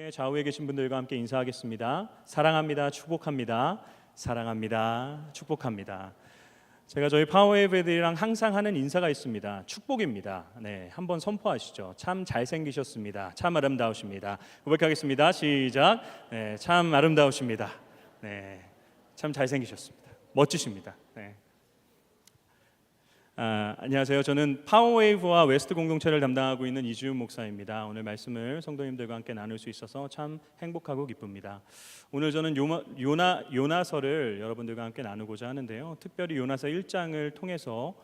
중에 좌우에 계신 분들과 함께 인사하겠습니다. 사랑합니다. 축복합니다. 사랑합니다. 축복합니다. 제가 저희 파워웨이브 애들이랑 항상 하는 인사가 있습니다. 축복입니다. 네, 한번 선포하시죠. 참 잘생기셨습니다. 참 아름다우십니다. 고백하겠습니다. 시작. 네, 참 아름다우십니다. 네, 참 잘생기셨습니다. 멋지십니다. 네. 안녕하세요. 저는 파워웨이브와 웨스트 공동체를 담당하고 있는 이주윤 목사입니다. 오늘 말씀을 성도님들과 함께 나눌 수 있어서 참 행복하고 기쁩니다. 오늘 저는 요나서를 여러분들과 함께 나누고자 하는데요. 특별히 요나서 1장을 통해서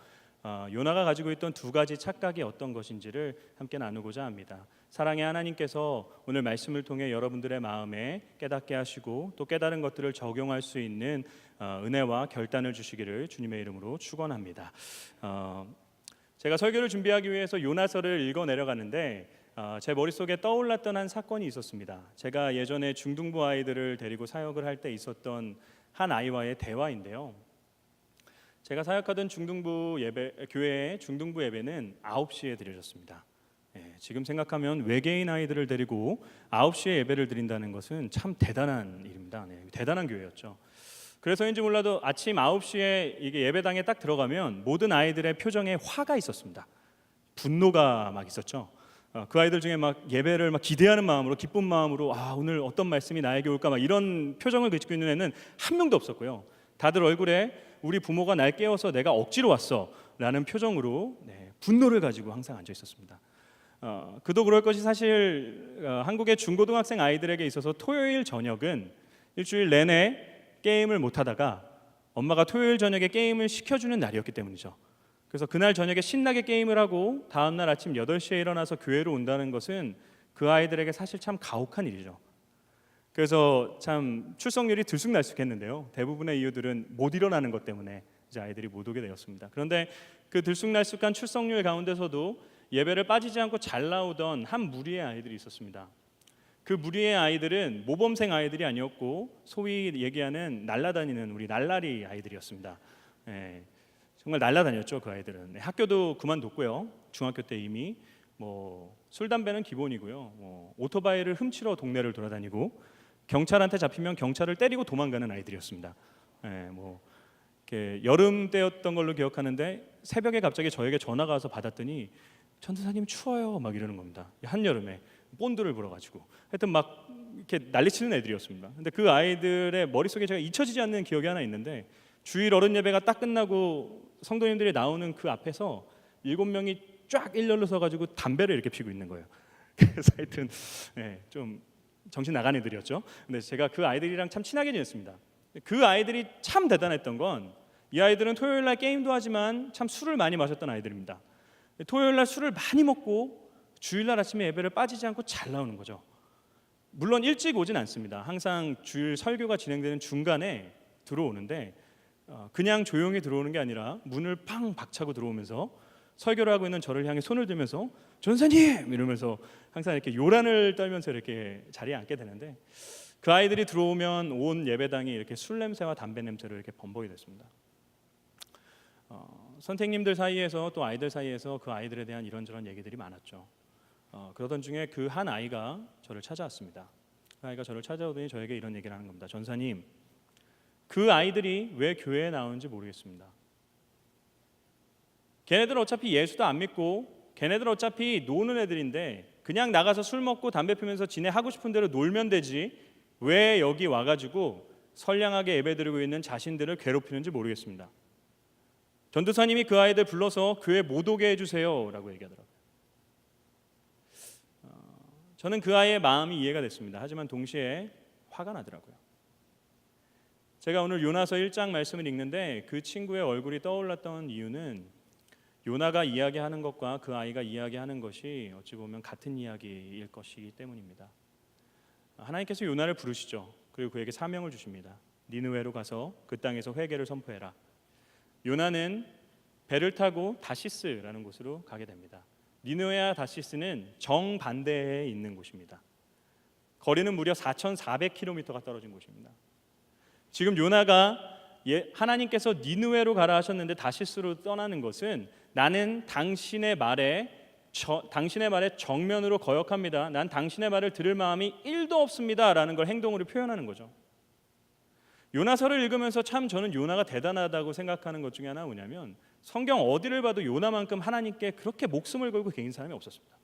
요나가 가지고 있던 두 가지 착각이 어떤 것인지를 함께 나누고자 합니다. 사랑의 하나님께서 오늘 말씀을 통해 여러분들의 마음에 깨닫게 하시고 또 깨달은 것들을 적용할 수 있는 은혜와 결단을 주시기를 주님의 이름으로 축원합니다. 제가 설교를 준비하기 위해서 요나서를 읽어 내려가는데 제 머릿속에 떠올랐던 한 사건이 있었습니다. 제가 예전에 중등부 아이들을 데리고 사역을 할 때 있었던 한 아이와의 대화인데요. 제가 사역하던 교회의 중등부 예배는 9시에 드려졌습니다. 지금 생각하면 외계인 아이들을 데리고 9시에 예배를 드린다는 것은 참 대단한 일입니다. 대단한 교회였죠. 그래서인지 몰라도 아침 9시에 이게 예배당에 딱 들어가면 모든 아이들의 표정에 화가 있었습니다. 분노가 막 있었죠. 그 아이들 중에 막 예배를 막 기대하는 마음으로, 기쁜 마음으로 오늘 어떤 말씀이 나에게 올까 막 이런 표정을 가지고 있는 애는 한 명도 없었고요. 다들 얼굴에 우리 부모가 날 깨워서 내가 억지로 왔어 라는 표정으로 분노를 가지고 항상 앉아 있었습니다. 그도 그럴 것이 사실 한국의 중고등학생 아이들에게 있어서 토요일 저녁은 일주일 내내 게임을 못하다가 엄마가 토요일 저녁에 게임을 시켜주는 날이었기 때문이죠. 그래서 그날 저녁에 신나게 게임을 하고 다음날 아침 8시에 일어나서 교회로 온다는 것은 그 아이들에게 사실 참 가혹한 일이죠. 그래서 참 출석률이 들쑥날쑥했는데요. 대부분의 이유들은 못 일어나는 것 때문에 이제 아이들이 못 오게 되었습니다. 그런데 그 들쑥날쑥한 출석률 가운데서도 예배를 빠지지 않고 잘 나오던 한 무리의 아이들이 있었습니다. 그 무리의 아이들은 모범생 아이들이 아니었고 소위 얘기하는 날라다니는 우리 날라리 아이들이었습니다. 정말 날라다녔죠. 그 아이들은 학교도 그만뒀고요. 중학교 때 이미 술 담배는 기본이고요. 오토바이를 훔치러 동네를 돌아다니고 경찰한테 잡히면 경찰을 때리고 도망가는 아이들이었습니다. 이렇게 여름 때였던 걸로 기억하는데 새벽에 갑자기 저에게 전화가 와서 받았더니 전도사님 추워요 막 이러는 겁니다. 한여름에 본드를 불어가지고 하여튼 막 이렇게 난리치는 애들이었습니다. 근데 그 아이들의 머릿속에 제가 잊혀지지 않는 기억이 하나 있는데 주일 어른 예배가 딱 끝나고 성도님들이 나오는 그 앞에서 7명이 쫙 일렬로 서가지고 담배를 이렇게 피고 있는 거예요. 그래서 하여튼 좀 정신 나간 애들이었죠. 근데 제가 그 아이들이랑 참 친하게 지냈습니다. 그 아이들이 참 대단했던 건 이 아이들은 토요일 날 게임도 하지만 참 술을 많이 마셨던 아이들입니다. 토요일 날 술을 많이 먹고 주일날 아침에 예배를 빠지지 않고 잘 나오는 거죠. 물론 일찍 오진 않습니다. 항상 주일 설교가 진행되는 중간에 들어오는데 그냥 조용히 들어오는 게 아니라 문을 팡 박차고 들어오면서 설교를 하고 있는 저를 향해 손을 들면서 전사님 이러면서 항상 이렇게 요란을 떨면서 이렇게 자리에 앉게 되는데 그 아이들이 들어오면 온 예배당이 이렇게 술 냄새와 담배 냄새를 이렇게 범벅이 됐습니다. 선생님들 사이에서 또 아이들 사이에서 그 아이들에 대한 이런저런 얘기들이 많았죠. 그러던 중에 그 한 아이가 저를 찾아왔습니다. 그 아이가 저를 찾아오더니 저에게 이런 얘기를 하는 겁니다. 전사님, 그 아이들이 왜 교회에 나오는지 모르겠습니다. 걔네들 어차피 예수도 안 믿고 걔네들 어차피 노는 애들인데 그냥 나가서 술 먹고 담배 피면서 지네 하고 싶은 대로 놀면 되지 왜 여기 와가지고 선량하게 예배드리고 있는 자신들을 괴롭히는지 모르겠습니다. 전도사님이 그 아이들 불러서 교회 못 오게 해주세요 라고 얘기하더라고요. 저는 그 아이의 마음이 이해가 됐습니다. 하지만 동시에 화가 나더라고요. 제가 오늘 요나서 1장 말씀을 읽는데 그 친구의 얼굴이 떠올랐던 이유는 요나가 이야기하는 것과 그 아이가 이야기하는 것이 어찌 보면 같은 이야기일 것이기 때문입니다. 하나님께서 요나를 부르시죠. 그리고 그에게 사명을 주십니다. 니느웨로 가서 그 땅에서 회개를 선포해라. 요나는 배를 타고 다시스라는 곳으로 가게 됩니다. 니느웨와 다시스는 정반대에 있는 곳입니다. 거리는 무려 4,400km가 떨어진 곳입니다. 지금 요나가 하나님께서 니느웨로 가라 하셨는데 다시스로 떠나는 것은 나는 당신의 말에 당신의 말에 정면으로 거역합니다. 난 당신의 말을 들을 마음이 1도 없습니다. 라는 걸 행동으로 표현하는 거죠. 요나서를 읽으면서 참 저는 요나가 대단하다고 생각하는 것 중에 하나가 뭐냐면 성경 어디를 봐도 요나만큼 하나님께 그렇게 목숨을 걸고 개인 사람이 없었습니다.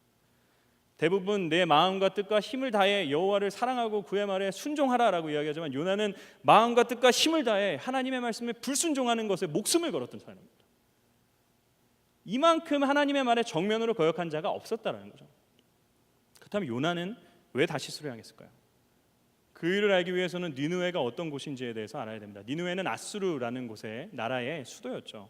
대부분 내 마음과 뜻과 힘을 다해 여호와를 사랑하고 그의 말에 순종하라라고 이야기하지만 요나는 마음과 뜻과 힘을 다해 하나님의 말씀에 불순종하는 것에 목숨을 걸었던 사람입니다. 이만큼 하나님의 말에 정면으로 거역한 자가 없었다라는 거죠. 그렇다면 요나는 왜 다시스로 향했을까요? 그 일을 알기 위해서는 니느웨가 어떤 곳인지에 대해서 알아야 됩니다. 니느웨는 아수르라는 곳의 나라의 수도였죠.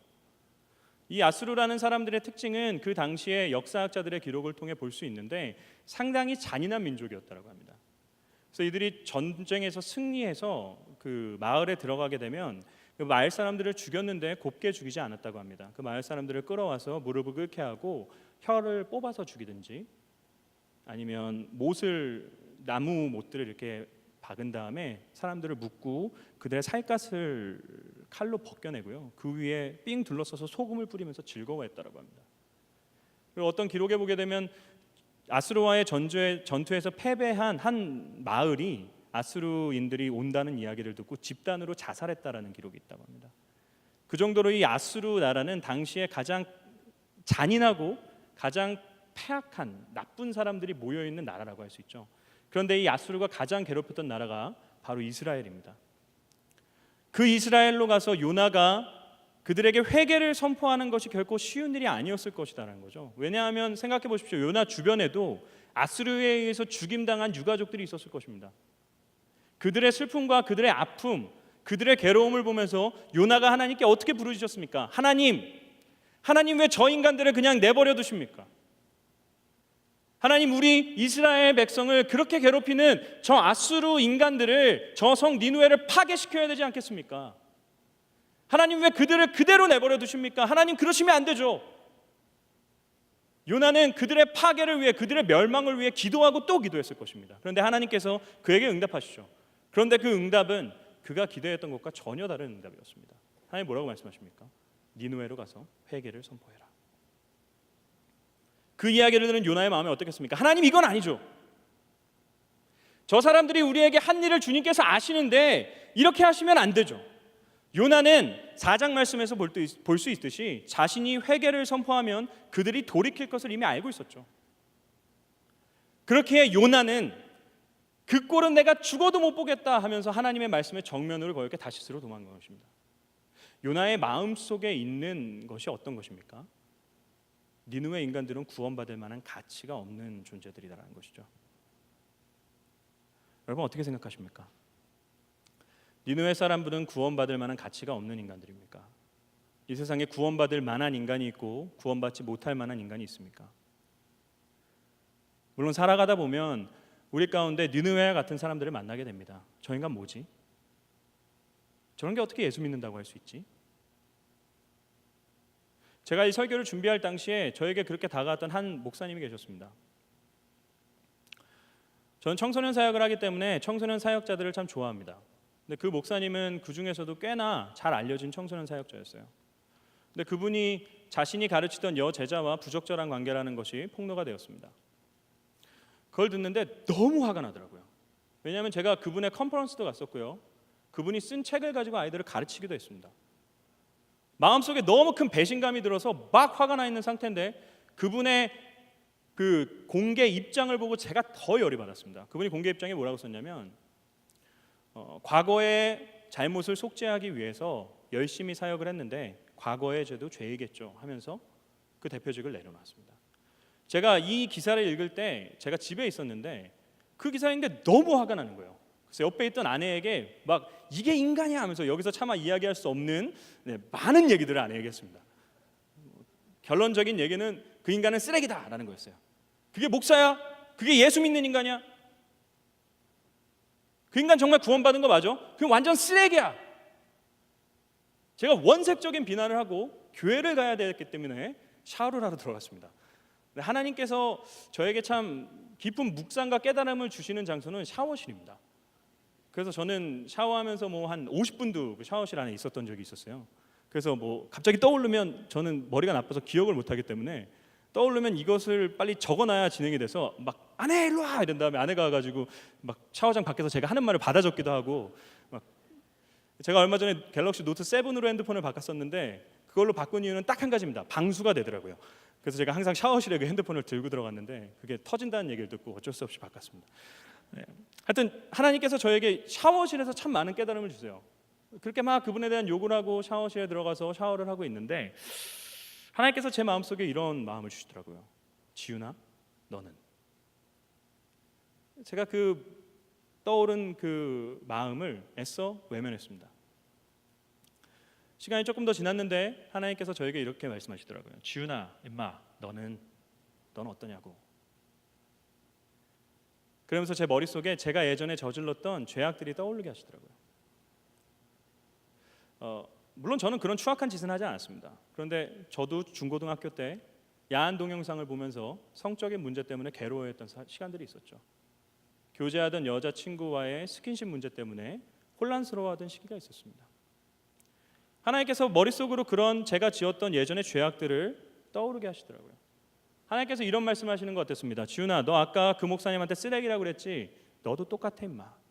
이 아수르라는 사람들의 특징은 그 당시의 역사학자들의 기록을 통해 볼 수 있는데 상당히 잔인한 민족이었다고 합니다. 그래서 이들이 전쟁에서 승리해서 그 마을에 들어가게 되면 그 마을 사람들을 죽였는데 곱게 죽이지 않았다고 합니다. 그 마을 사람들을 끌어와서 무릎을 꿇게 하고 혀를 뽑아서 죽이든지 아니면 나무 못들을 이렇게 박은 다음에 사람들을 묶고 그들의 살갗을 칼로 벗겨내고요. 그 위에 삥 둘러서서 소금을 뿌리면서 즐거워했다라고 합니다. 그리고 어떤 기록에 보게 되면 아수르와의 전투에서 패배한 한 마을이 아수르인들이 온다는 이야기를 듣고 집단으로 자살했다라는 기록이 있다고 합니다. 그 정도로 이 아수르 나라는 당시에 가장 잔인하고 가장 패악한 나쁜 사람들이 모여 있는 나라라고 할 수 있죠. 그런데 이 아수르가 가장 괴롭혔던 나라가 바로 이스라엘입니다. 그 이스라엘로 가서 요나가 그들에게 회개를 선포하는 것이 결코 쉬운 일이 아니었을 것이다라는 거죠. 왜냐하면 생각해 보십시오. 요나 주변에도 아수르에 의해서 죽임당한 유가족들이 있었을 것입니다. 그들의 슬픔과 그들의 아픔, 그들의 괴로움을 보면서 요나가 하나님께 어떻게 부르짖었습니까? 하나님 왜 저 인간들을 그냥 내버려 두십니까? 하나님, 우리 이스라엘 백성을 그렇게 괴롭히는 저 아수르 인간들을, 저 성 니느웨를 파괴시켜야 되지 않겠습니까? 하나님, 왜 그들을 그대로 내버려 두십니까? 하나님, 그러시면 안 되죠. 요나는 그들의 파괴를 위해, 그들의 멸망을 위해 기도하고 또 기도했을 것입니다. 그런데 하나님께서 그에게 응답하시죠. 그런데 그 응답은 그가 기도했던 것과 전혀 다른 응답이었습니다. 하나님 뭐라고 말씀하십니까? 니느웨로 가서 회개를 선포해라. 그 이야기를 들은 요나의 마음이 어떻겠습니까? 하나님, 이건 아니죠. 저 사람들이 우리에게 한 일을 주님께서 아시는데 이렇게 하시면 안 되죠. 요나는 4장 말씀에서 볼 수 있듯이 자신이 회개를 선포하면 그들이 돌이킬 것을 이미 알고 있었죠. 그렇게 요나는 그 꼴은 내가 죽어도 못 보겠다 하면서 하나님의 말씀에 정면으로 거역해 다시스로 도망간 것입니다. 요나의 마음속에 있는 것이 어떤 것입니까? 니느웨 인간들은 구원받을 만한 가치가 없는 존재들이라는 것이죠. 여러분 어떻게 생각하십니까? 니느웨 사람들은 구원받을 만한 가치가 없는 인간들입니까? 이 세상에 구원받을 만한 인간이 있고 구원받지 못할 만한 인간이 있습니까? 물론 살아가다 보면 우리 가운데 니느웨와 같은 사람들을 만나게 됩니다. 저 인간 뭐지? 저런 게 어떻게 예수 믿는다고 할 수 있지? 제가 이 설교를 준비할 당시에 저에게 그렇게 다가왔던 한 목사님이 계셨습니다. 저는 청소년 사역을 하기 때문에 청소년 사역자들을 참 좋아합니다. 근데 그 목사님은 그 중에서도 꽤나 잘 알려진 청소년 사역자였어요. 근데 그분이 자신이 가르치던 여제자와 부적절한 관계라는 것이 폭로가 되었습니다. 그걸 듣는데 너무 화가 나더라고요. 왜냐하면 제가 그분의 컨퍼런스도 갔었고요. 그분이 쓴 책을 가지고 아이들을 가르치기도 했습니다. 마음속에 너무 큰 배신감이 들어서 막 화가 나 있는 상태인데 그분의 그 공개 입장을 보고 제가 더 열이 받았습니다. 그분이 공개 입장에 뭐라고 썼냐면 과거의 잘못을 속죄하기 위해서 열심히 사역을 했는데 과거의 죄도 죄이겠죠 하면서 그 대표직을 내려놨습니다. 제가 이 기사를 읽을 때 제가 집에 있었는데 그 기사인데 너무 화가 나는 거예요. 그래서 옆에 있던 아내에게 막 이게 인간이야 하면서 여기서 차마 이야기할 수 없는 많은 얘기들을 아내에게 했습니다. 결론적인 얘기는 그 인간은 쓰레기다라는 거였어요. 그게 목사야? 그게 예수 믿는 인간이야? 그 인간 정말 구원받은 거 맞아? 그건 완전 쓰레기야. 제가 원색적인 비난을 하고 교회를 가야 되기 때문에 샤워를 하러 들어갔습니다. 하나님께서 저에게 참 깊은 묵상과 깨달음을 주시는 장소는 샤워실입니다. 그래서 저는 샤워하면서 뭐 한 50분도 그 샤워실 안에 있었던 적이 있었어요. 그래서 뭐 갑자기 떠오르면 저는 머리가 나빠서 기억을 못 하기 때문에 떠오르면 이것을 빨리 적어놔야 진행이 돼서 막 아내 일로 와 이런 다음에 아내가 와가지고 막 샤워장 밖에서 제가 하는 말을 받아 적기도 하고 막 제가 얼마 전에 갤럭시 노트 7으로 핸드폰을 바꿨었는데 그걸로 바꾼 이유는 딱 한 가지입니다. 방수가 되더라고요. 그래서 제가 항상 샤워실에 그 핸드폰을 들고 들어갔는데 그게 터진다는 얘기를 듣고 어쩔 수 없이 바꿨습니다. 네. 하여튼 하나님께서 저에게 샤워실에서 참 많은 깨달음을 주세요. 그렇게 막 그분에 대한 욕을 하고 샤워실에 들어가서 샤워를 하고 있는데 하나님께서 제 마음속에 이런 마음을 주시더라고요. 지훈아, 너는. 제가 그 떠오른 그 마음을 애써 외면했습니다. 시간이 조금 더 지났는데 하나님께서 저에게 이렇게 말씀하시더라고요. 지훈아, 임마, 너는 어떠냐고. 그러면서 제 머릿속에 제가 예전에 저질렀던 죄악들이 떠오르게 하시더라고요. 물론 저는 그런 추악한 짓은 하지 않았습니다. 그런데 저도 중고등학교 때 야한 동영상을 보면서 성적인 문제 때문에 괴로워했던 시간들이 있었죠. 교제하던 여자친구와의 스킨십 문제 때문에 혼란스러워하던 시기가 있었습니다. 하나님께서 머릿속으로 그런 제가 지었던 예전의 죄악들을 떠오르게 하시더라고요. 하나님께서 이런 말씀하시는 것 같았습니다. 지훈아, 너 아까 그 목사님한테 쓰레기라고 그랬지? 너도 똑같아 임마.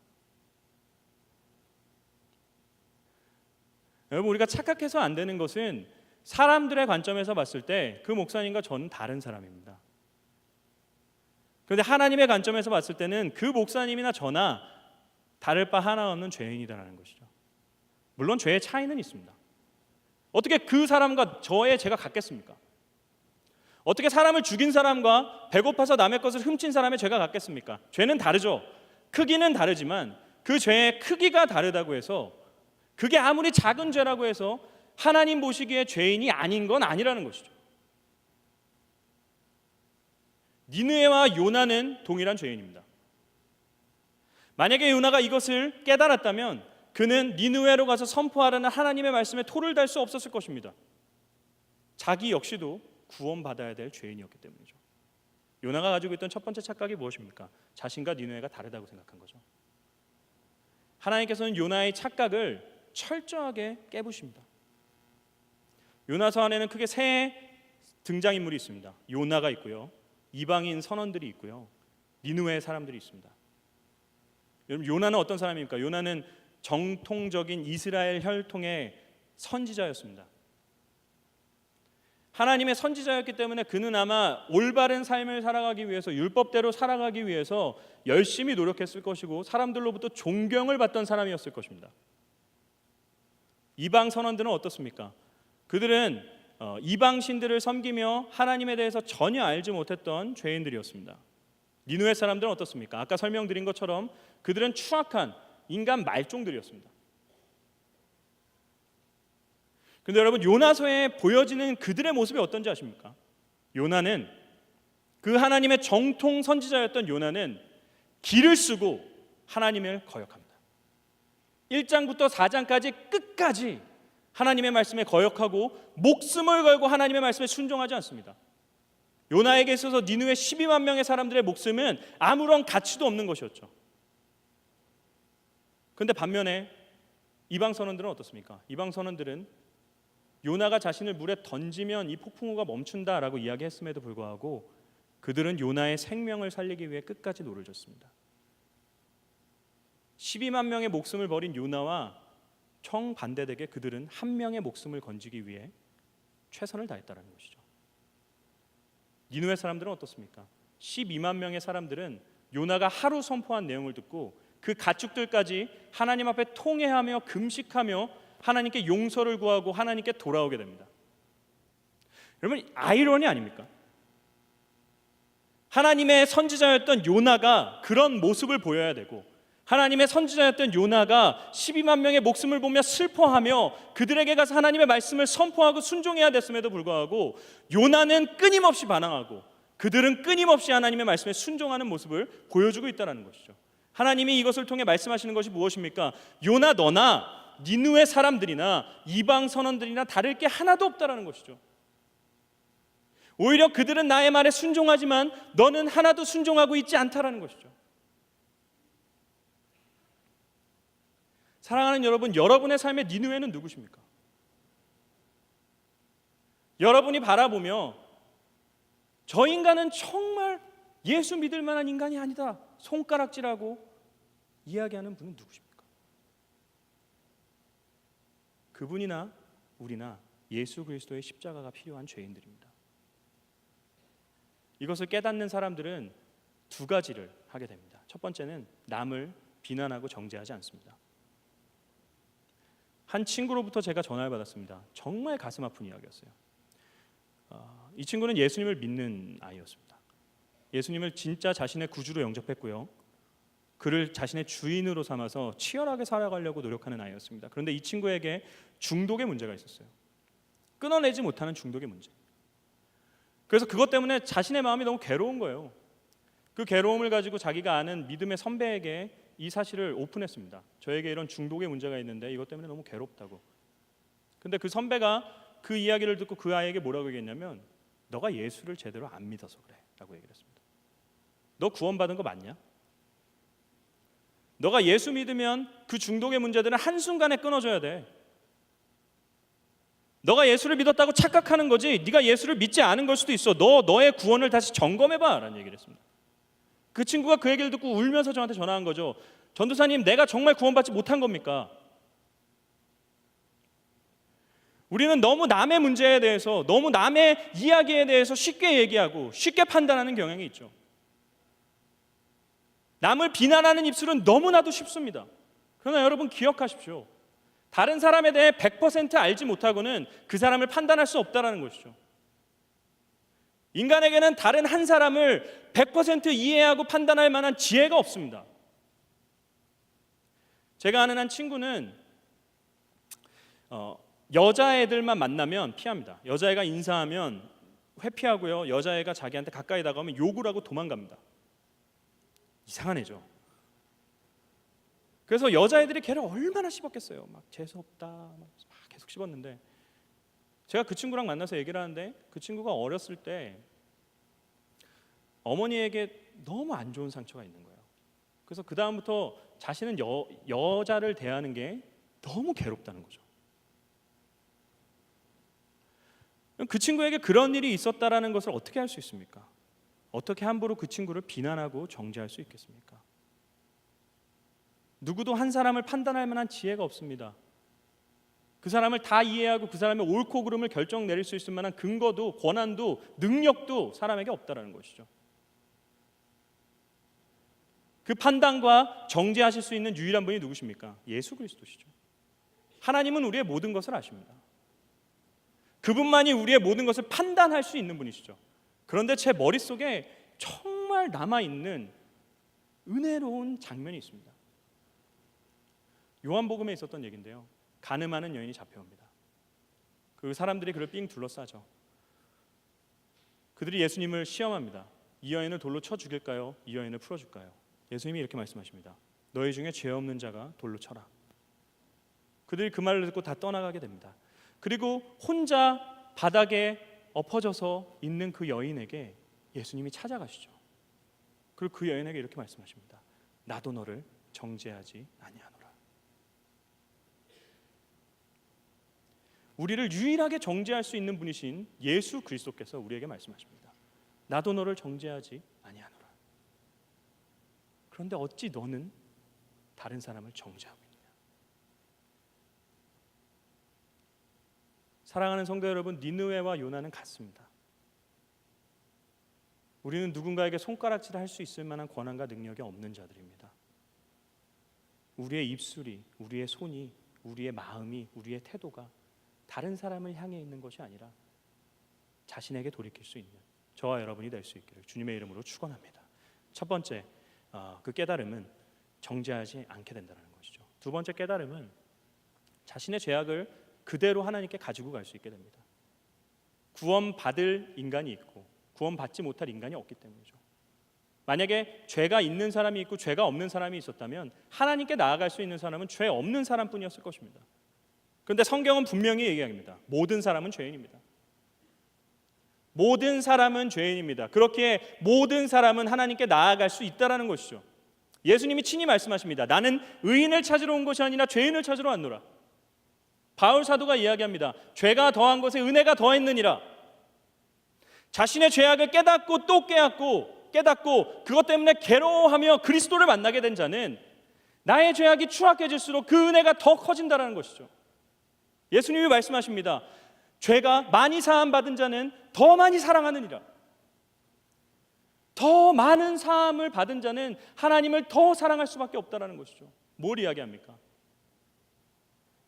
여러분, 우리가 착각해서 안 되는 것은 사람들의 관점에서 봤을 때 그 목사님과 저는 다른 사람입니다. 그런데 하나님의 관점에서 봤을 때는 그 목사님이나 저나 다를 바 하나 없는 죄인이다라는 것이죠. 물론 죄의 차이는 있습니다. 어떻게 그 사람과 저의 죄가 같겠습니까? 어떻게 사람을 죽인 사람과 배고파서 남의 것을 훔친 사람의 죄가 같겠습니까? 죄는 다르죠. 크기는 다르지만 그 죄의 크기가 다르다고 해서 그게 아무리 작은 죄라고 해서 하나님 보시기에 죄인이 아닌 건 아니라는 것이죠. 니느웨와 요나는 동일한 죄인입니다. 만약에 요나가 이것을 깨달았다면 그는 니느웨로 가서 선포하라는 하나님의 말씀에 토를 달 수 없었을 것입니다. 자기 역시도 구원받아야 될 죄인이었기 때문이죠. 요나가 가지고 있던 첫 번째 착각이 무엇입니까? 자신과 니느웨가 다르다고 생각한 거죠. 하나님께서는 요나의 착각을 철저하게 깨부십니다. 요나서 안에는 크게 세 등장인물이 있습니다. 요나가 있고요, 이방인 선원들이 있고요, 니느웨 사람들이 있습니다. 여러분, 요나는 어떤 사람입니까? 요나는 정통적인 이스라엘 혈통의 선지자였습니다. 하나님의 선지자였기 때문에 그는 아마 올바른 삶을 살아가기 위해서, 율법대로 살아가기 위해서 열심히 노력했을 것이고 사람들로부터 존경을 받던 사람이었을 것입니다. 이방 선원들은 어떻습니까? 그들은 이방 신들을 섬기며 하나님에 대해서 전혀 알지 못했던 죄인들이었습니다. 니느웨 사람들은 어떻습니까? 아까 설명드린 것처럼 그들은 추악한 인간 말종들이었습니다. 그런데 여러분, 요나서에 보여지는 그들의 모습이 어떤지 아십니까? 요나는, 그 하나님의 정통 선지자였던 요나는 기를 쓰고 하나님을 거역합니다. 1장부터 4장까지 끝까지 하나님의 말씀에 거역하고 목숨을 걸고 하나님의 말씀에 순종하지 않습니다. 요나에게 있어서 니느웨 12만 명의 사람들의 목숨은 아무런 가치도 없는 것이었죠. 그런데 반면에 이방 선원들은 어떻습니까? 이방 선원들은 요나가 자신을 물에 던지면 이 폭풍우가 멈춘다라고 이야기했음에도 불구하고 그들은 요나의 생명을 살리기 위해 끝까지 노를 졌습니다. 12만 명의 목숨을 버린 요나와 정반대되게 그들은 한 명의 목숨을 건지기 위해 최선을 다했다는 것이죠. 니느웨 사람들은 어떻습니까? 12만 명의 사람들은 요나가 하루 선포한 내용을 듣고 그 가축들까지 하나님 앞에 통회하며 금식하며 하나님께 용서를 구하고 하나님께 돌아오게 됩니다. 여러분, 아이러니 아닙니까? 하나님의 선지자였던 요나가 그런 모습을 보여야 되고, 하나님의 선지자였던 요나가 12만 명의 목숨을 보며 슬퍼하며 그들에게 가서 하나님의 말씀을 선포하고 순종해야 됐음에도 불구하고 요나는 끊임없이 반항하고 그들은 끊임없이 하나님의 말씀에 순종하는 모습을 보여주고 있다는 것이죠. 하나님이 이것을 통해 말씀하시는 것이 무엇입니까? 요나, 너나 니느웨 사람들이나 이방 선원들이나 다를 게 하나도 없다라는 것이죠. 오히려 그들은 나의 말에 순종하지만 너는 하나도 순종하고 있지 않다라는 것이죠. 사랑하는 여러분, 여러분의 삶의 니느웨는 누구십니까? 여러분이 바라보며 저 인간은 정말 예수 믿을 만한 인간이 아니다, 손가락질하고 이야기하는 분은 누구십니까? 그분이나 우리나 예수 그리스도의 십자가가 필요한 죄인들입니다. 이것을 깨닫는 사람들은 두 가지를 하게 됩니다. 첫 번째는 남을 비난하고 정죄하지 않습니다. 한 친구로부터 제가 전화를 받았습니다. 정말 가슴 아픈 이야기였어요. 이 친구는 예수님을 믿는 아이였습니다. 예수님을 진짜 자신의 구주로 영접했고요, 그를 자신의 주인으로 삼아서 치열하게 살아가려고 노력하는 아이였습니다. 그런데 이 친구에게 중독의 문제가 있었어요. 끊어내지 못하는 중독의 문제. 그래서 그것 때문에 자신의 마음이 너무 괴로운 거예요. 그 괴로움을 가지고 자기가 아는 믿음의 선배에게 이 사실을 오픈했습니다. 저에게 이런 중독의 문제가 있는데 이것 때문에 너무 괴롭다고. 근데 그 선배가 그 이야기를 듣고 그 아이에게 뭐라고 얘기했냐면, 너가 예수를 제대로 안 믿어서 그래 라고 얘기를 했습니다. 너 구원받은 거 맞냐? 너가 예수 믿으면 그 중독의 문제들은 한순간에 끊어져야 돼. 너가 예수를 믿었다고 착각하는 거지, 네가 예수를 믿지 않은 걸 수도 있어. 너의 구원을 다시 점검해봐 라는 얘기를 했습니다. 그 친구가 그 얘기를 듣고 울면서 저한테 전화한 거죠. 전도사님, 내가 정말 구원받지 못한 겁니까? 우리는 너무 남의 문제에 대해서, 너무 남의 이야기에 대해서 쉽게 얘기하고 쉽게 판단하는 경향이 있죠. 남을 비난하는 입술은 너무나도 쉽습니다. 그러나 여러분 기억하십시오. 다른 사람에 대해 100% 알지 못하고는 그 사람을 판단할 수 없다는 것이죠. 인간에게는 다른 한 사람을 100% 이해하고 판단할 만한 지혜가 없습니다. 제가 아는 한 친구는 여자애들만 만나면 피합니다. 여자애가 인사하면 회피하고요, 여자애가 자기한테 가까이 다가오면 욕을 하고 도망갑니다. 이상한 애죠. 그래서 여자애들이 걔를 얼마나 씹었겠어요. 막 재수없다 막 계속 씹었는데, 제가 그 친구랑 만나서 얘기를 하는데 그 친구가 어렸을 때 어머니에게 너무 안 좋은 상처가 있는 거예요. 그래서 그 다음부터 자신은 여자를 대하는 게 너무 괴롭다는 거죠. 그 친구에게 그런 일이 있었다라는 것을 어떻게 할 수 있습니까? 어떻게 함부로 그 친구를 비난하고 정죄할 수 있겠습니까? 누구도 한 사람을 판단할 만한 지혜가 없습니다. 그 사람을 다 이해하고 그 사람의 옳고 그름을 결정 내릴 수 있을 만한 근거도, 권한도, 능력도 사람에게 없다라는 것이죠. 그 판단과 정죄하실 수 있는 유일한 분이 누구십니까? 예수 그리스도시죠. 하나님은 우리의 모든 것을 아십니다. 그분만이 우리의 모든 것을 판단할 수 있는 분이시죠. 그런데 제 머릿속에 정말 남아있는 은혜로운 장면이 있습니다. 요한복음에 있었던 얘기인데요, 간음하는 여인이 잡혀옵니다. 그 사람들이 그를 삥 둘러싸죠. 그들이 예수님을 시험합니다. 이 여인을 돌로 쳐 죽일까요? 이 여인을 풀어줄까요? 예수님이 이렇게 말씀하십니다. 너희 중에 죄 없는 자가 돌로 쳐라. 그들이 그 말을 듣고 다 떠나가게 됩니다. 그리고 혼자 바닥에 엎어져서 있는 그 여인에게 예수님이 찾아가시죠. 그리고 그 여인에게 이렇게 말씀하십니다. 나도 너를 정죄하지 아니하노라. 우리를 유일하게 정죄할 수 있는 분이신 예수 그리스도께서 우리에게 말씀하십니다. 나도 너를 정죄하지 아니하노라. 그런데 어찌 너는 다른 사람을 정죄하고 있느냐? 사랑하는 성도 여러분, 니느웨와 요나는 같습니다. 우리는 누군가에게 손가락질을 할 수 있을 만한 권한과 능력이 없는 자들입니다. 우리의 입술이, 우리의 손이, 우리의 마음이, 우리의 태도가 다른 사람을 향해 있는 것이 아니라 자신에게 돌이킬 수 있는 저와 여러분이 될 수 있기를 주님의 이름으로 축원합니다. 첫 번째, 그 깨달음은 정죄하지 않게 된다는 것이죠. 두 번째 깨달음은 자신의 죄악을 그대로 하나님께 가지고 갈 수 있게 됩니다. 구원받을 인간이 있고 구원받지 못할 인간이 없기 때문이죠. 만약에 죄가 있는 사람이 있고 죄가 없는 사람이 있었다면 하나님께 나아갈 수 있는 사람은 죄 없는 사람뿐이었을 것입니다. 그런데 성경은 분명히 얘기합니다. 모든 사람은 죄인입니다. 모든 사람은 죄인입니다. 그렇기에 모든 사람은 하나님께 나아갈 수 있다라는 것이죠. 예수님이 친히 말씀하십니다. 나는 의인을 찾으러 온 것이 아니라 죄인을 찾으러 왔노라. 바울 사도가 이야기합니다. 죄가 더한 것에 은혜가 더했느니라. 자신의 죄악을 깨닫고 또 깨닫고 그것 때문에 괴로워하며 그리스도를 만나게 된 자는 나의 죄악이 추악해질수록 그 은혜가 더 커진다는 것이죠. 예수님이 말씀하십니다. 죄가 많이 사함받은 자는 더 많이 사랑하느니라. 더 많은 사함을 받은 자는 하나님을 더 사랑할 수밖에 없다는 것이죠. 뭘 이야기합니까?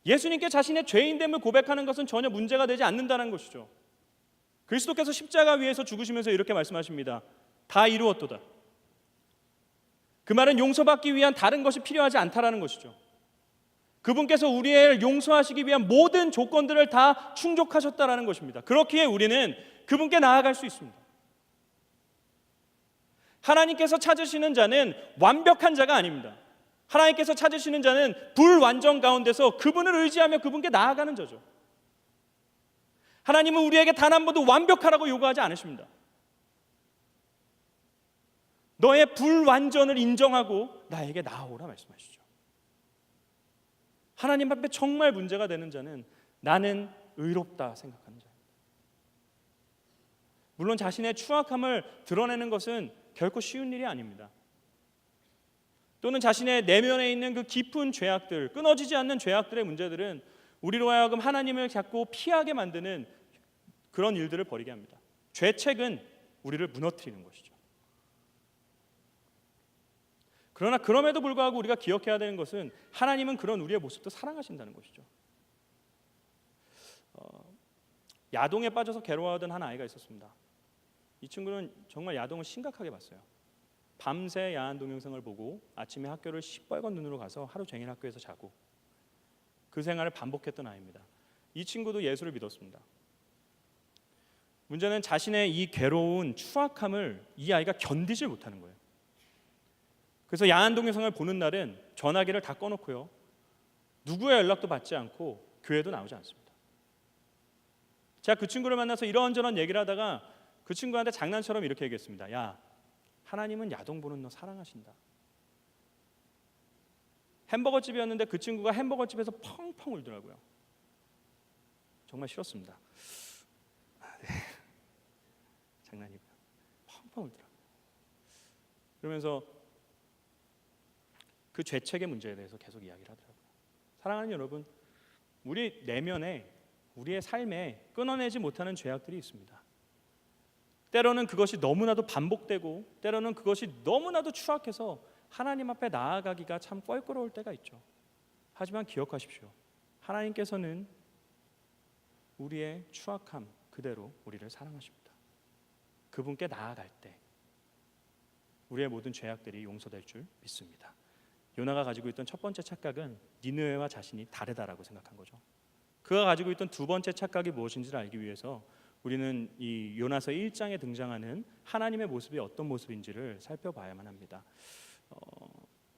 예수님께 자신의 죄인됨을 고백하는 것은 전혀 문제가 되지 않는다는 것이죠. 그리스도께서 십자가 위에서 죽으시면서 이렇게 말씀하십니다. 다 이루었도다. 그 말은 용서받기 위한 다른 것이 필요하지 않다라는 것이죠. 그분께서 우리를 용서하시기 위한 모든 조건들을 다 충족하셨다라는 것입니다. 그렇기에 우리는 그분께 나아갈 수 있습니다. 하나님께서 찾으시는 자는 완벽한 자가 아닙니다. 하나님께서 찾으시는 자는 불완전 가운데서 그분을 의지하며 그분께 나아가는 자죠. 하나님은 우리에게 단 한 번도 완벽하라고 요구하지 않으십니다. 너의 불완전을 인정하고 나에게 나아오라 말씀하시죠. 하나님 앞에 정말 문제가 되는 자는 나는 의롭다 생각하는 자입니다. 물론 자신의 추악함을 드러내는 것은 결코 쉬운 일이 아닙니다. 또는 자신의 내면에 있는 그 깊은 죄악들, 끊어지지 않는 죄악들의 문제들은 우리로 하여금 하나님을 자꾸 피하게 만드는 그런 일들을 벌이게 합니다. 죄책은 우리를 무너뜨리는 것이죠. 그러나 그럼에도 불구하고 우리가 기억해야 되는 것은 하나님은 그런 우리의 모습도 사랑하신다는 것이죠. 야동에 빠져서 괴로워하던 한 아이가 있었습니다. 이 친구는 정말 야동을 심각하게 봤어요. 밤새 야한 동영상을 보고 아침에 학교를 시뻘건 눈으로 가서 하루 종일 학교에서 자고 그 생활을 반복했던 아이입니다. 이 친구도 예수를 믿었습니다. 문제는 자신의 이 괴로운 추악함을 이 아이가 견디질 못하는 거예요. 그래서 야한 동영상을 보는 날은 전화기를 다 꺼놓고요. 누구의 연락도 받지 않고 교회도 나오지 않습니다. 제가 그 친구를 만나서 이런저런 얘기를 하다가 그 친구한테 장난처럼 이렇게 얘기했습니다. 야, 하나님은 야동 보는 너 사랑하신다. 햄버거 집이었는데 그 친구가 햄버거 집에서 펑펑 울더라고요. 정말 싫었습니다. 네. 장난이고요. 펑펑 울더라고요. 그러면서 그 죄책의 문제에 대해서 계속 이야기를 하더라고요. 사랑하는 여러분, 우리 내면에 우리의 삶에 끊어내지 못하는 죄악들이 있습니다. 때로는 그것이 너무나도 반복되고 때로는 그것이 너무나도 추악해서 하나님 앞에 나아가기가 참 껄끄러울 때가 있죠. 하지만 기억하십시오. 하나님께서는 우리의 추악함 그대로 우리를 사랑하십니다. 그분께 나아갈 때 우리의 모든 죄악들이 용서될 줄 믿습니다. 요나가 가지고 있던 첫 번째 착각은 니느웨와 자신이 다르다라고 생각한 거죠. 그가 가지고 있던 두 번째 착각이 무엇인지를 알기 위해서 우리는 이 요나서 1장에 등장하는 하나님의 모습이 어떤 모습인지를 살펴봐야만 합니다.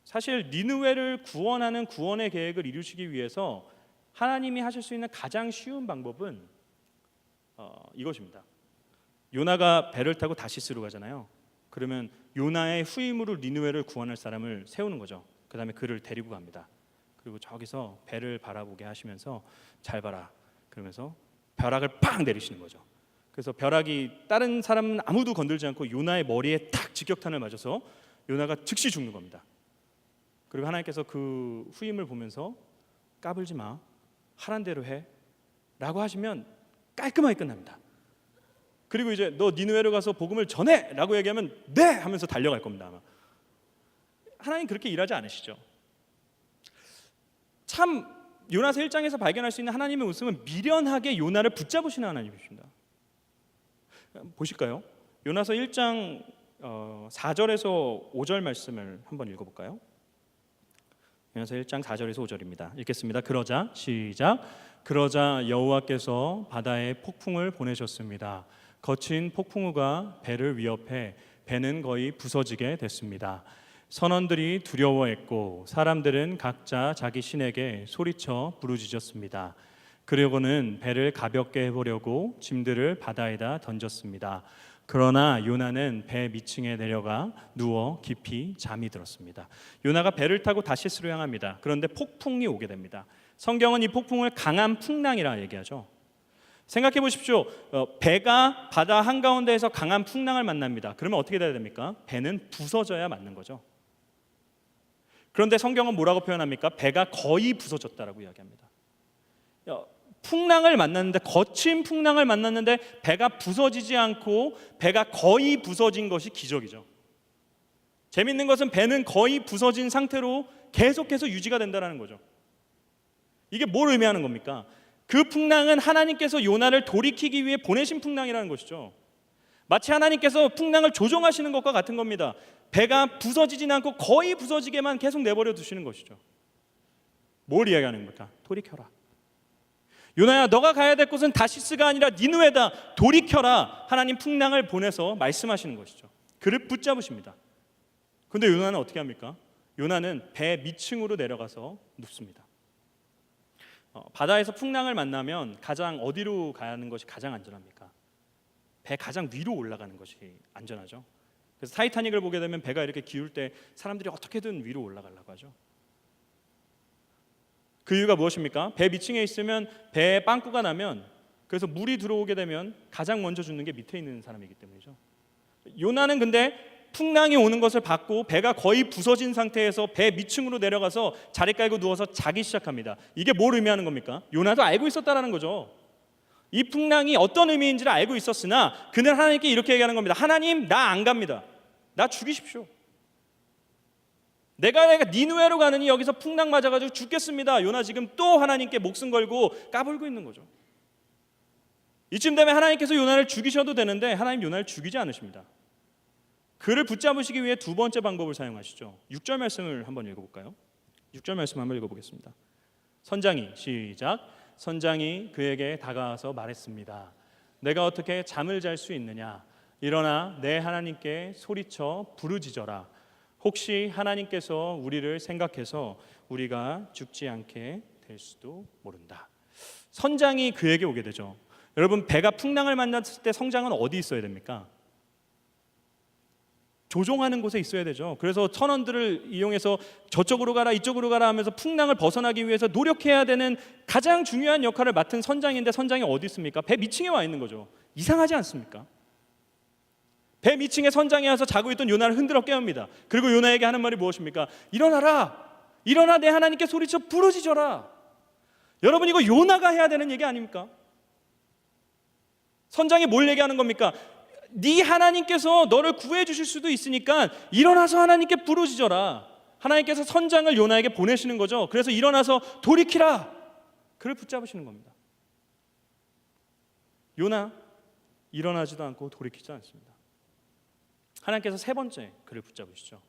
사실 니느웨를 구원하는 구원의 계획을 이루시기 위해서 하나님이 하실 수 있는 가장 쉬운 방법은 이것입니다. 요나가 배를 타고 다시스로 가잖아요. 그러면 요나의 후임으로 니느웨를 구원할 사람을 세우는 거죠. 그 다음에 그를 데리고 갑니다. 그리고 저기서 배를 바라보게 하시면서 잘 봐라 그러면서 벼락을 팍 내리시는 거죠. 그래서 벼락이 다른 사람은 아무도 건들지 않고 요나의 머리에 탁 직격탄을 맞아서 요나가 즉시 죽는 겁니다. 그리고 하나님께서 그 후임을 보면서 까불지 마, 하란 대로 해 라고 하시면 깔끔하게 끝납니다. 그리고 이제 너 니느웨로 가서 복음을 전해 라고 얘기하면 네 하면서 달려갈 겁니다. 아마. 하나님 그렇게 일하지 않으시죠. 참 요나서 1장에서 발견할 수 있는 하나님의 모습은 미련하게 요나를 붙잡으시는 하나님이십니다. 보실까요? 요나서 1장 4절에서 5절 말씀을 한번 읽어볼까요? 요나서 1장 4절에서 5절입니다. 읽겠습니다. 그러자 시작. 그러자 여호와께서 바다에 폭풍을 보내셨습니다. 거친 폭풍우가 배를 위협해 배는 거의 부서지게 됐습니다. 선원들이 두려워했고 사람들은 각자 자기 신에게 소리쳐 부르짖었습니다. 그리고는 배를 가볍게 해보려고 짐들을 바다에다 던졌습니다. 그러나 요나는 배 밑층에 내려가 누워 깊이 잠이 들었습니다. 요나가 배를 타고 다시스로 향합니다. 그런데 폭풍이 오게 됩니다. 성경은 이 폭풍을 강한 풍랑이라 얘기하죠. 생각해 보십시오. 배가 바다 한가운데에서 강한 풍랑을 만납니다. 그러면 어떻게 돼야 됩니까? 배는 부서져야 맞는 거죠. 그런데 성경은 뭐라고 표현합니까? 배가 거의 부서졌다라고 이야기합니다. 풍랑을 만났는데, 거친 풍랑을 만났는데 배가 부서지지 않고 배가 거의 부서진 것이 기적이죠. 재밌는 것은 배는 거의 부서진 상태로 계속해서 유지가 된다는 거죠. 이게 뭘 의미하는 겁니까? 그 풍랑은 하나님께서 요나를 돌이키기 위해 보내신 풍랑이라는 것이죠. 마치 하나님께서 풍랑을 조종하시는 것과 같은 겁니다. 배가 부서지진 않고 거의 부서지게만 계속 내버려 두시는 것이죠. 뭘 이야기하는 겁니까? 돌이켜라. 요나야, 너가 가야 될 곳은 다시스가 아니라 니느웨다. 돌이켜라. 하나님 풍랑을 보내서 말씀하시는 것이죠. 그를 붙잡으십니다. 그런데 요나는 어떻게 합니까? 요나는 배 밑층으로 내려가서 눕습니다. 바다에서 풍랑을 만나면 가장 어디로 가는 것이 가장 안전합니까? 배 가장 위로 올라가는 것이 안전하죠. 그래서 타이타닉을 보게 되면 배가 이렇게 기울 때 사람들이 어떻게든 위로 올라가려고 하죠. 그 이유가 무엇입니까? 배 밑층에 있으면 배에 빵꾸가 나면, 그래서 물이 들어오게 되면 가장 먼저 죽는 게 밑에 있는 사람이기 때문이죠. 요나는 근데 풍랑이 오는 것을 봤고 배가 거의 부서진 상태에서 배 밑층으로 내려가서 자리 깔고 누워서 자기 시작합니다. 이게 뭘 의미하는 겁니까? 요나도 알고 있었다라는 거죠. 이 풍랑이 어떤 의미인지를 알고 있었으나 그는 하나님께 이렇게 얘기하는 겁니다. 하나님, 나 안 갑니다. 나 죽이십시오. 내가 니느웨로 가느니 여기서 풍랑 맞아가지고 죽겠습니다. 요나 지금 또 하나님께 목숨 걸고 까불고 있는 거죠. 이쯤 되면 하나님께서 요나를 죽이셔도 되는데 하나님 요나를 죽이지 않으십니다. 그를 붙잡으시기 위해 두 번째 방법을 사용하시죠. 6절 말씀을 한번 읽어볼까요? 6절 말씀 한번 읽어보겠습니다. 선장이, 시작. 선장이 그에게 다가와서 말했습니다. 내가 어떻게 잠을 잘 수 있느냐? 일어나 내 하나님께 소리쳐 부르짖어라. 혹시 하나님께서 우리를 생각해서 우리가 죽지 않게 될 수도 모른다. 선장이 그에게 오게 되죠. 여러분, 배가 풍랑을 만났을 때 선장은 어디 있어야 됩니까? 조종하는 곳에 있어야 되죠. 그래서 선원들을 이용해서 저쪽으로 가라 이쪽으로 가라 하면서 풍랑을 벗어나기 위해서 노력해야 되는 가장 중요한 역할을 맡은 선장인데 선장이 어디 있습니까? 배 밑층에 와 있는 거죠. 이상하지 않습니까? 배 밑층에 선장이 와서 자고 있던 요나를 흔들어 깨웁니다. 그리고 요나에게 하는 말이 무엇입니까? 일어나라. 일어나 내 하나님께 소리쳐 부르짖어라. 여러분, 이거 요나가 해야 되는 얘기 아닙니까? 선장이 뭘 얘기하는 겁니까? 네 하나님께서 너를 구해 주실 수도 있으니까 일어나서 하나님께 부르짖어라. 하나님께서 선장을 요나에게 보내시는 거죠. 그래서 일어나서 돌이키라. 그를 붙잡으시는 겁니다. 요나 일어나지도 않고 돌이키지 않습니다. 하나님께서 세 번째 그를 붙잡으시죠.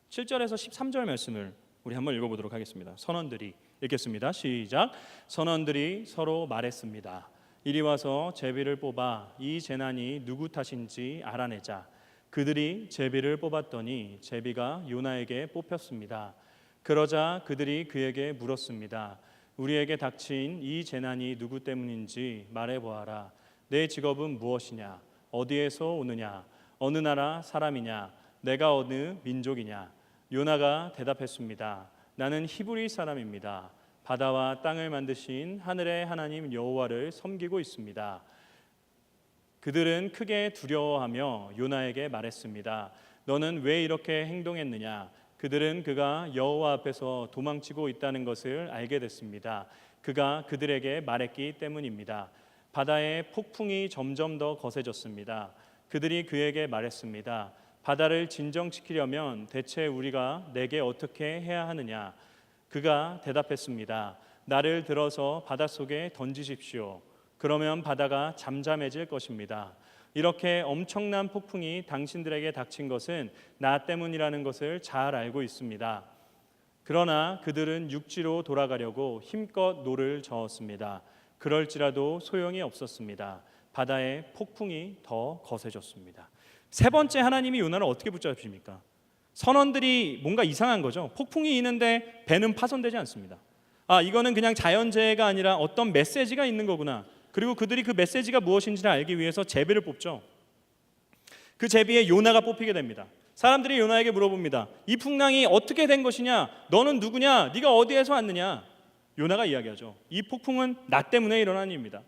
7절에서 13절 말씀을 우리 한번 읽어보도록 하겠습니다. 선원들이 읽겠습니다. 시작. 선원들이 서로 말했습니다. 이리 와서 제비를 뽑아 이 재난이 누구 탓인지 알아내자. 그들이 제비를 뽑았더니 제비가 요나에게 뽑혔습니다. 그러자 그들이 그에게 물었습니다. 우리에게 닥친 이 재난이 누구 때문인지 말해보아라. 내 직업은 무엇이냐? 어디에서 오느냐? 어느 나라 사람이냐? 내가 어느 민족이냐? 요나가 대답했습니다. 나는 히브리 사람입니다. 바다와 땅을 만드신 하늘의 하나님 여호와를 섬기고 있습니다. 그들은 크게 두려워하며 요나에게 말했습니다. 너는 왜 이렇게 행동했느냐? 그들은 그가 여호와 앞에서 도망치고 있다는 것을 알게 됐습니다. 그가 그들에게 말했기 때문입니다. 바다의 폭풍이 점점 더 거세졌습니다. 그들이 그에게 말했습니다. 바다를 진정시키려면 대체 우리가 내게 어떻게 해야 하느냐? 그가 대답했습니다. 나를 들어서 바닷속에 던지십시오. 그러면 바다가 잠잠해질 것입니다. 이렇게 엄청난 폭풍이 당신들에게 닥친 것은 나 때문이라는 것을 잘 알고 있습니다. 그러나 그들은 육지로 돌아가려고 힘껏 노를 저었습니다. 그럴지라도 소용이 없었습니다. 바다의 폭풍이 더 거세졌습니다. 세 번째, 하나님이 요나를 어떻게 붙잡으십니까? 선원들이 뭔가 이상한 거죠. 폭풍이 있는데 배는 파손되지 않습니다. 이거는 그냥 자연재해가 아니라 어떤 메시지가 있는 거구나. 그리고 그들이 그 메시지가 무엇인지를 알기 위해서 제비를 뽑죠. 그 제비에 요나가 뽑히게 됩니다. 사람들이 요나에게 물어봅니다. 이 풍랑이 어떻게 된 것이냐? 너는 누구냐? 네가 어디에서 왔느냐? 요나가 이야기하죠. 이 폭풍은 나 때문에 일어난 일입니다.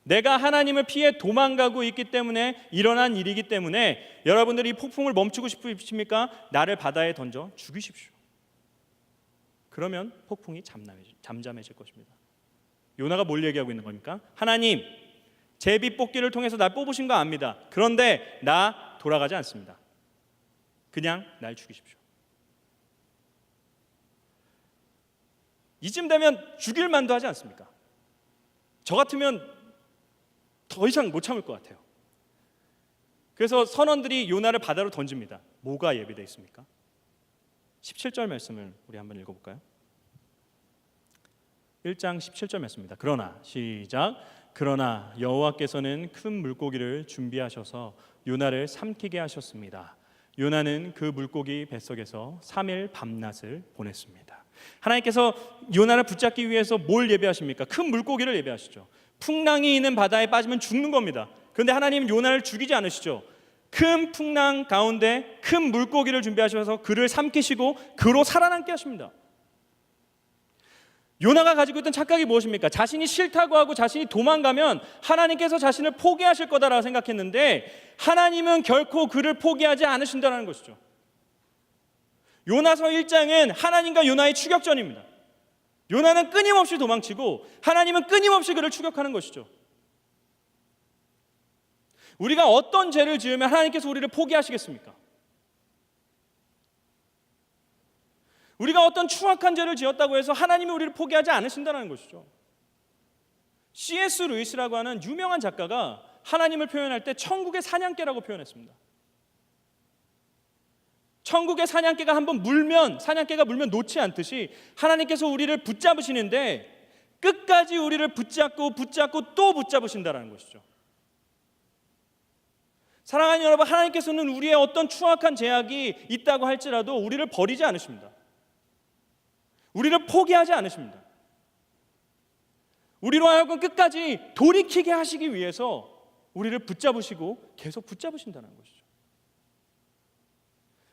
내가 하나님을 피해 도망가고 있기 때문에 일어난 일이기 때문에 여러분들이 이 폭풍을 멈추고 싶으십니까? 나를 바다에 던져 죽이십시오. 그러면 폭풍이 잠잠해질 것입니다. 요나가 뭘 얘기하고 있는 겁니까? 하나님, 제비 뽑기를 통해서 날 뽑으신 거 압니다. 그런데 나 돌아가지 않습니다. 그냥 날 죽이십시오. 이쯤 되면 죽일 만도 하지 않습니까? 저 같으면 더 이상 못 참을 것 같아요. 그래서 선원들이 요나를 바다로 던집니다. 뭐가 예비되어 있습니까? 17절 말씀을 우리 한번 읽어볼까요? 1장 17절 말씀입니다. 그러나 시작. 그러나 여호와께서는 큰 물고기를 준비하셔서 요나를 삼키게 하셨습니다. 요나는 그 물고기 뱃속에서 3일 밤낮을 보냈습니다. 하나님께서 요나를 붙잡기 위해서 뭘 예배하십니까? 큰 물고기를 예배하시죠. 풍랑이 있는 바다에 빠지면 죽는 겁니다. 그런데 하나님은 요나를 죽이지 않으시죠. 큰 풍랑 가운데 큰 물고기를 준비하셔서 그를 삼키시고 그로 살아남게 하십니다. 요나가 가지고 있던 착각이 무엇입니까? 자신이 싫다고 하고 자신이 도망가면 하나님께서 자신을 포기하실 거다라고 생각했는데 하나님은 결코 그를 포기하지 않으신다는 것이죠. 요나서 1장은 하나님과 요나의 추격전입니다. 요나는 끊임없이 도망치고 하나님은 끊임없이 그를 추격하는 것이죠. 우리가 어떤 죄를 지으면 하나님께서 우리를 포기하시겠습니까? 우리가 어떤 추악한 죄를 지었다고 해서 하나님이 우리를 포기하지 않으신다는 것이죠. C.S. 루이스라고 하는 유명한 작가가 하나님을 표현할 때 천국의 사냥개라고 표현했습니다. 천국의 사냥개가 한번 물면, 사냥개가 물면 놓지 않듯이 하나님께서 우리를 붙잡으시는데 끝까지 우리를 붙잡고 또 붙잡으신다는 것이죠. 사랑하는 여러분, 하나님께서는 우리의 어떤 추악한 죄악이 있다고 할지라도 우리를 버리지 않으십니다. 우리를 포기하지 않으십니다. 우리로 하여금 끝까지 돌이키게 하시기 위해서 우리를 붙잡으시고 계속 붙잡으신다는 것이죠.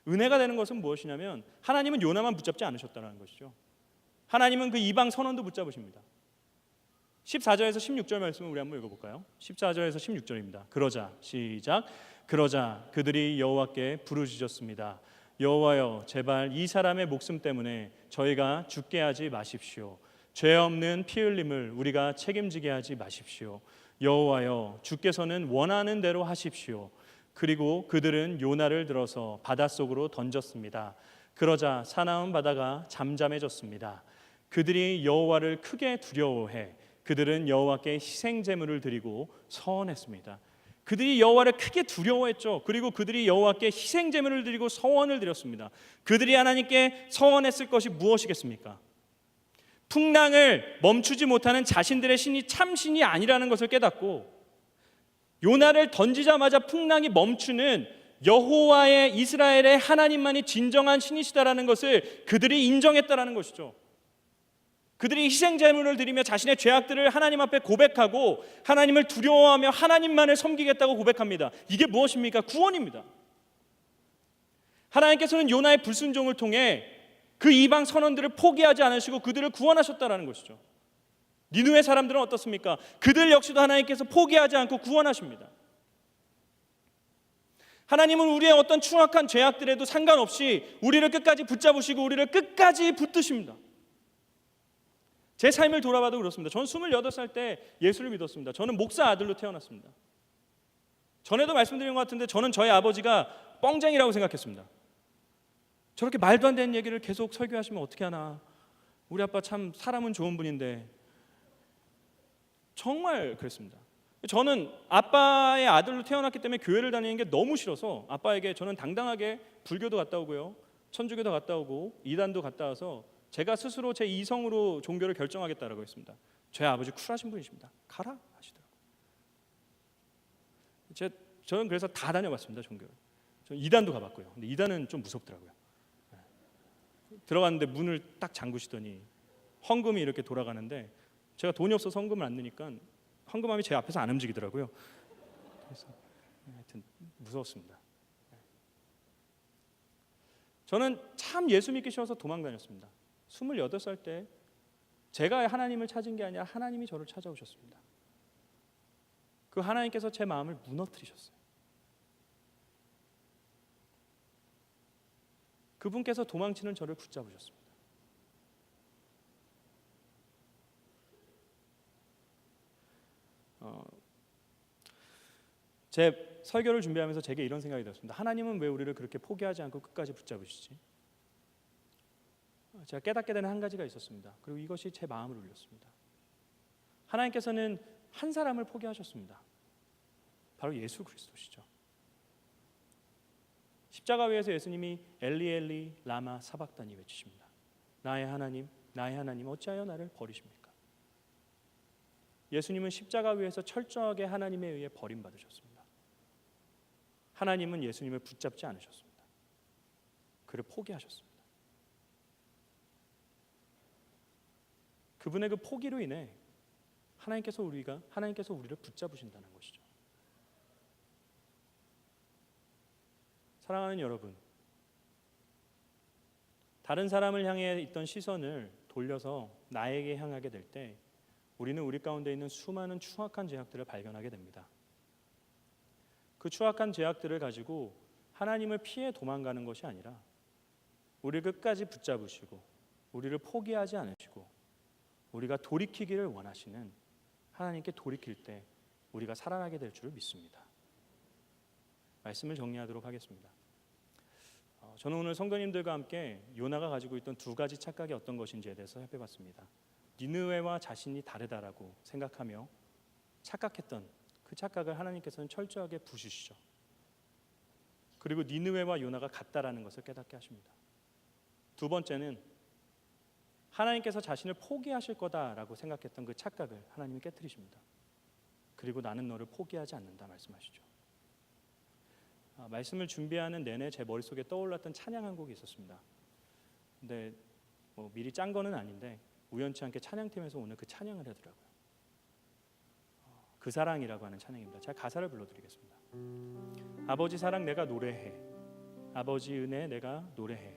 은혜가 되는 것은 무엇이냐면 하나님은 요나만 붙잡지 않으셨다는 것이죠. 하나님은 그 이방 선원도 붙잡으십니다. 14절에서 16절 말씀을 우리 한번 읽어볼까요? 14절에서 16절입니다. 그러자 시작. 그러자 그들이 여호와께 부르짖었습니다. 여호와여, 제발 이 사람의 목숨 때문에 저희가 죽게 하지 마십시오. 죄 없는 피 흘림을 우리가 책임지게 하지 마십시오. 여호와여, 주께서는 원하는 대로 하십시오. 그리고 그들은 요나를 들어서 바닷속으로 던졌습니다. 그러자 사나운 바다가 잠잠해졌습니다. 그들이 여호와를 크게 두려워해 그들은 여호와께 희생 제물을 드리고 서원했습니다. 그들이 여호와를 크게 두려워했죠. 그리고 그들이 여호와께 희생 제물을 드리고 서원을 드렸습니다. 그들이 하나님께 서원했을 것이 무엇이겠습니까? 풍랑을 멈추지 못하는 자신들의 신이 참신이 아니라는 것을 깨닫고 요나를 던지자마자 풍랑이 멈추는 여호와의 이스라엘의 하나님만이 진정한 신이시다라는 것을 그들이 인정했다라는 것이죠. 그들이 희생 제물을 드리며 자신의 죄악들을 하나님 앞에 고백하고 하나님을 두려워하며 하나님만을 섬기겠다고 고백합니다. 이게 무엇입니까? 구원입니다. 하나님께서는 요나의 불순종을 통해 그 이방 선원들을 포기하지 않으시고 그들을 구원하셨다라는 것이죠. 니느웨 사람들은 어떻습니까? 그들 역시도 하나님께서 포기하지 않고 구원하십니다. 하나님은 우리의 어떤 추악한 죄악들에도 상관없이 우리를 끝까지 붙잡으시고 우리를 끝까지 붙드십니다. 제 삶을 돌아봐도 그렇습니다. 저는 28살 때 예수를 믿었습니다. 저는 목사 아들로 태어났습니다. 전에도 말씀드린 것 같은데 저는 저희 아버지가 뻥쟁이라고 생각했습니다. 저렇게 말도 안 되는 얘기를 계속 설교하시면 어떻게 하나. 우리 아빠 참 사람은 좋은 분인데 정말 그랬습니다. 저는 아빠의 아들로 태어났기 때문에 교회를 다니는 게 너무 싫어서 아빠에게 저는 당당하게 불교도 갔다 오고요, 천주교도 갔다 오고 이단도 갔다 와서 제가 스스로 제 이성으로 종교를 결정하겠다라고 했습니다. 저희 아버지 쿨하신 분이십니다. 가라 하시더라고요. 저는 그래서 다 다녀봤습니다. 종교를. 저는 이단도 가봤고요. 근데 이단은 좀 무섭더라고요. 들어갔는데 문을 딱 잠그시더니 헌금이 이렇게 돌아가는데 제가 돈이 없어서 헌금을 안 넣으니까 헌금함이 제 앞에서 안 움직이더라고요. 그래서 하여튼 무서웠습니다. 저는 참 예수 믿기 싫어서 도망 다녔습니다. 28살 때 제가 하나님을 찾은 게 아니라 하나님이 저를 찾아오셨습니다. 그 하나님께서 제 마음을 무너뜨리셨어요. 그분께서 도망치는 저를 붙잡으셨습니다. 제 설교를 준비하면서 제게 이런 생각이 들었습니다. 하나님은 왜 우리를 그렇게 포기하지 않고 끝까지 붙잡으시지? 제가 깨닫게 되는 한 가지가 있었습니다. 그리고 이것이 제 마음을 울렸습니다. 하나님께서는 한 사람을 포기하셨습니다. 바로 예수 그리스도시죠. 십자가 위에서 예수님이 엘리 엘리 라마 사박다니 외치십니다. 나의 하나님 어찌하여 나를 버리십니까? 예수님은 십자가 위에서 철저하게 하나님에 의해 버림받으셨습니다. 하나님은 예수님을 붙잡지 않으셨습니다. 그를 포기하셨습니다. 그분의 그 포기로 인해 하나님께서 우리를 붙잡으신다는 것이죠. 사랑하는 여러분, 다른 사람을 향해 있던 시선을 돌려서 나에게 향하게 될 때 우리는 우리 가운데 있는 수많은 추악한 죄악들을 발견하게 됩니다. 그 추악한 죄악들을 가지고 하나님을 피해 도망가는 것이 아니라 우리를 끝까지 붙잡으시고 우리를 포기하지 않으시고 우리가 돌이키기를 원하시는 하나님께 돌이킬 때 우리가 살아나게 될 줄을 믿습니다. 말씀을 정리하도록 하겠습니다. 저는 오늘 성도님들과 함께 요나가 가지고 있던 두 가지 착각이 어떤 것인지에 대해서 살펴봤습니다. 니느웨와 자신이 다르다라고 생각하며 착각했던 그 착각을 하나님께서는 철저하게 부수시죠. 그리고 니느웨와 요나가 같다라는 것을 깨닫게 하십니다. 두 번째는 하나님께서 자신을 포기하실 거다라고 생각했던 그 착각을 하나님이 깨트리십니다. 그리고 나는 너를 포기하지 않는다 말씀하시죠. 말씀을 준비하는 내내 제 머릿속에 떠올랐던 찬양 한 곡이 있었습니다. 근데 미리 짠 거는 아닌데 우연치 않게 찬양팀에서 오늘 그 찬양을 하더라고요. 그 사랑이라고 하는 찬양입니다. 제가 가사를 불러드리겠습니다. 아버지 사랑 내가 노래해, 아버지 은혜 내가 노래해.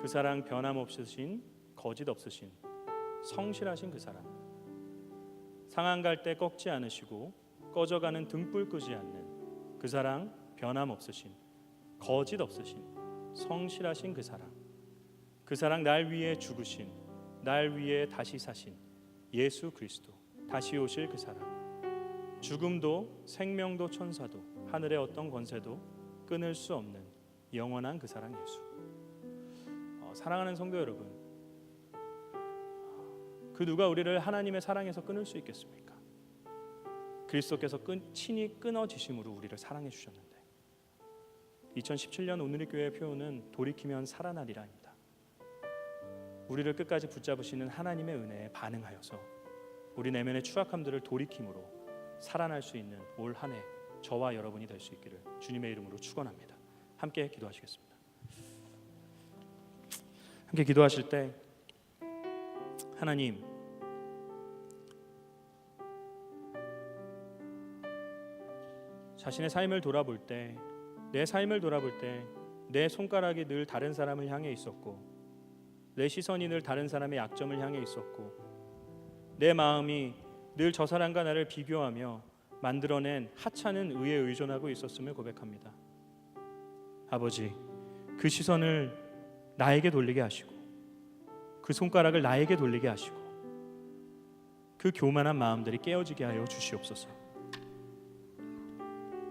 그 사랑 변함없으신 거짓 없으신 성실하신 그 사랑, 상한 갈 때 꺾지 않으시고 꺼져가는 등불 끄지 않는 그 사랑, 변함없으신 거짓 없으신 성실하신 그 사랑 날 위해 죽으신, 날 위해 다시 사신 예수 그리스도, 다시 오실 그 사랑, 죽음도 생명도 천사도 하늘의 어떤 권세도 끊을 수 없는 영원한 그 사랑 예수. 사랑하는 성도 여러분, 그 누가 우리를 하나님의 사랑에서 끊을 수 있겠습니까? 그리스도께서 친히 끊어지심으로 우리를 사랑해 주셨는데 2017년 오늘의 교회의 표현은 돌이키면 살아나리라입니다. 우리를 끝까지 붙잡으시는 하나님의 은혜에 반응하여서 우리 내면의 추악함들을 돌이킴으로 살아날 수 있는 올 한 해 저와 여러분이 될 수 있기를 주님의 이름으로 축원합니다. 함께 기도하시겠습니다. 함께 기도하실 때 하나님, 자신의 삶을 돌아볼 때, 내 삶을 돌아볼 때 내 손가락이 늘 다른 사람을 향해 있었고 내 시선이 늘 다른 사람의 약점을 향해 있었고 내 마음이 늘 저 사람과 나를 비교하며 만들어낸 하찮은 의에 의존하고 있었음을 고백합니다. 아버지, 그 시선을 나에게 돌리게 하시고 그 손가락을 나에게 돌리게 하시고 그 교만한 마음들이 깨어지게 하여 주시옵소서.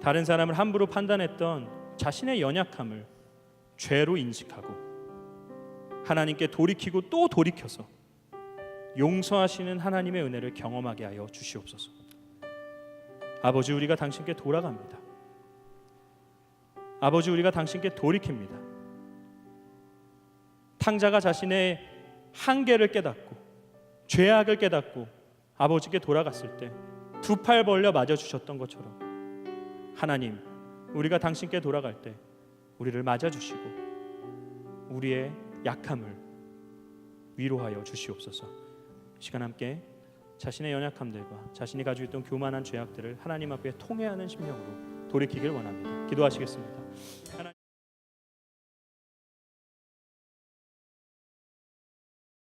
다른 사람을 함부로 판단했던 자신의 연약함을 죄로 인식하고 하나님께 돌이키고 또 돌이켜서 용서하시는 하나님의 은혜를 경험하게 하여 주시옵소서. 아버지, 우리가 당신께 돌아갑니다. 아버지, 우리가 당신께 돌이킵니다. 탕자가 자신의 한계를 깨닫고 죄악을 깨닫고 아버지께 돌아갔을 때 두 팔 벌려 맞아주셨던 것처럼 하나님, 우리가 당신께 돌아갈 때 우리를 맞아주시고 우리의 약함을 위로하여 주시옵소서. 이 시간 함께 자신의 연약함들과 자신이 가지고 있던 교만한 죄악들을 하나님 앞에 통회하는 심령으로 돌이키길 원합니다. 기도하시겠습니다.